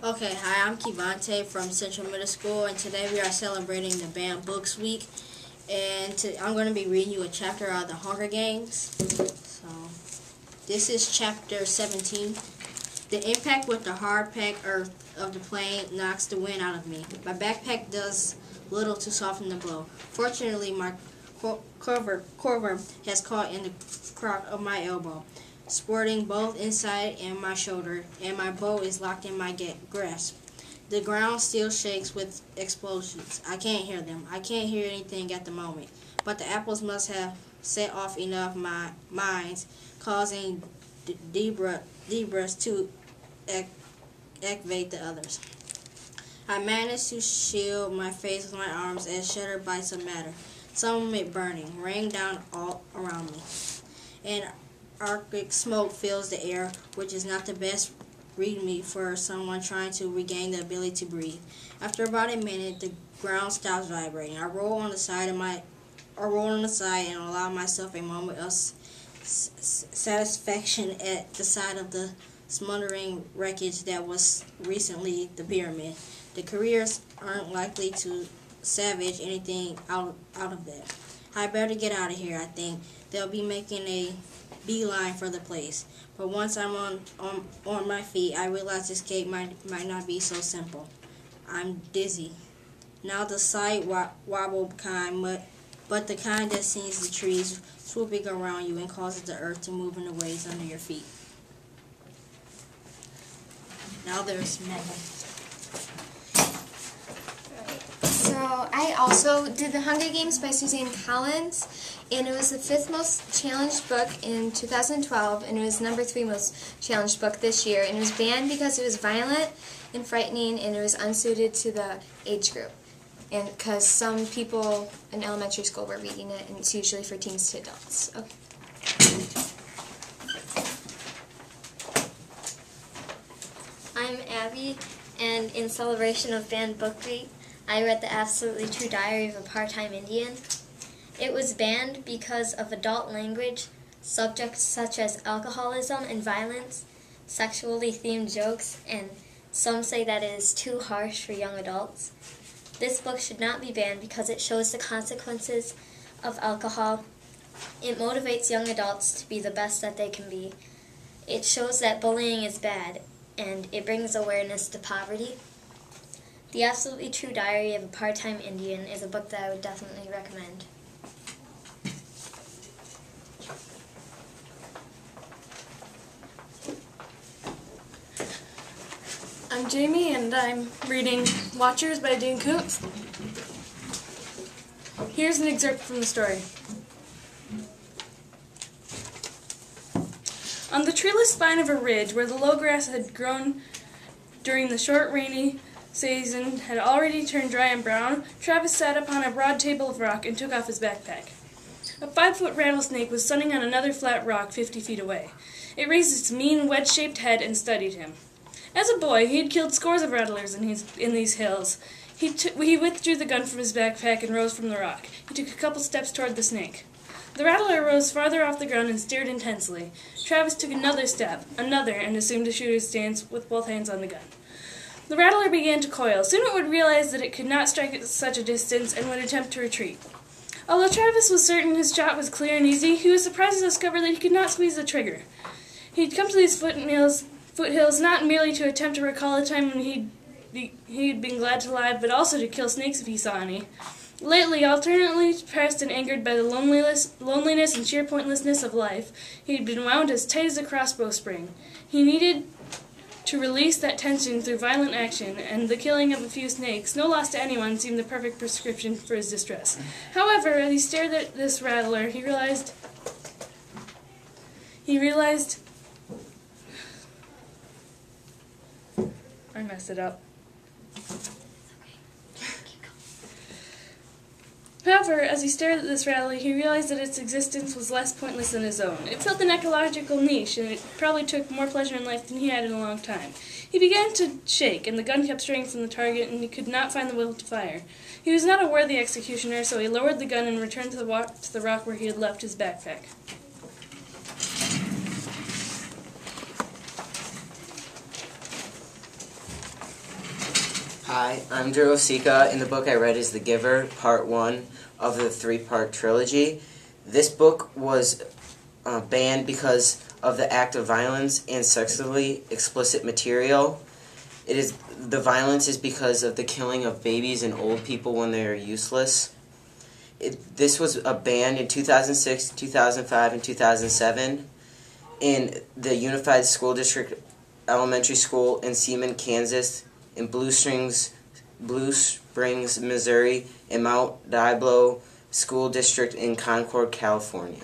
Okay, hi, I'm Kivante from Central Middle School, and today we are celebrating the Banned Books Week. And I'm going to be reading you a chapter out of the Hunger Games. So, this is chapter 17. The impact with the hard-packed earth of the plane knocks the wind out of me. My backpack does little to soften the blow. Fortunately, my quiver has caught in the crock of my elbow, sporting both inside and my shoulder, and my bow is locked in my grasp. The ground still shakes with explosions. I can't hear them. I can't hear anything at the moment. But the apples must have set off enough mines, causing debris to activate the others. I managed to shield my face with my arms as shattered bites of matter, some of it burning, rained down all around me. And Arctic smoke fills the air, which is not the best readme for someone trying to regain the ability to breathe. After about a minute, the ground stops vibrating. I roll on the side and allow myself a moment of satisfaction at the sight of the smoldering wreckage that was recently the pyramid. The careers aren't likely to salvage anything out of that. I better get out of here, I think. They'll be making a beeline for the place. But once I'm on my feet, I realize escape might not be so simple. I'm dizzy. Now the slight wobble kind, but the kind that sends the trees swooping around you and causes the earth to move in the waves under your feet. Now there's Megan. So I also did The Hunger Games by Suzanne Collins, and it was the 5th most challenged book in 2012, and it was number 3 most challenged book this year, and it was banned because it was violent and frightening, and it was unsuited to the age group, and because some people in elementary school were reading it, and it's usually for teens to adults. Okay. I'm Abby, and in celebration of Banned Book Week, I read The Absolutely True Diary of a Part-Time Indian. It was banned because of adult language, subjects such as alcoholism and violence, sexually themed jokes, and some say that it is too harsh for young adults. This book should not be banned because it shows the consequences of alcohol. It motivates young adults to be the best that they can be. It shows that bullying is bad, and it brings awareness to poverty. The Absolutely True Diary of a Part-Time Indian is a book that I would definitely recommend. I'm Jamie, and I'm reading Watchers by Dean Koontz. Here's an excerpt from the story. On the treeless spine of a ridge where the low grass had grown during the short rainy season had already turned dry and brown, Travis sat upon a broad table of rock and took off his backpack. A 5-foot rattlesnake was sunning on another flat rock 50 feet away. It raised its mean, wedge-shaped head and studied him. As a boy, he had killed scores of rattlers in these hills. He withdrew the gun from his backpack and rose from the rock. He took a couple steps toward the snake. The rattler rose farther off the ground and stared intensely. Travis took another step, and assumed a shooter's stance with both hands on the gun. The rattler began to coil. Soon it would realize that it could not strike at such a distance and would attempt to retreat. Although Travis was certain his shot was clear and easy, he was surprised to discover that he could not squeeze the trigger. He'd come to these foothills not merely to attempt to recall a time when he'd been glad to live, but also to kill snakes if he saw any. Lately, alternately depressed and angered by the loneliness and sheer pointlessness of life, he had been wound as tight as a crossbow spring. He needed to release that tension through violent action, and the killing of a few snakes, no loss to anyone, seemed the perfect prescription for his distress. However, as he stared at this rattler, he realized I messed it up. However, as he stared at this rattler, he realized that its existence was less pointless than his own. It filled an ecological niche, and it probably took more pleasure in life than he had in a long time. He began to shake, and the gun kept straying from the target, and he could not find the will to fire. He was not a worthy executioner, so he lowered the gun and returned to the rock where he had left his backpack. Hi, I'm Drew Osika, and the book I read is The Giver, Part 1 of the 3-part trilogy. This book was banned because of the act of violence and sexually explicit material. The violence is because of the killing of babies and old people when they are useless. This was banned in 2006, 2005, and 2007 in the Unified School District Elementary School in Seaman, Kansas, in Blue Springs, Missouri, and Mount Diablo School District in Concord, California.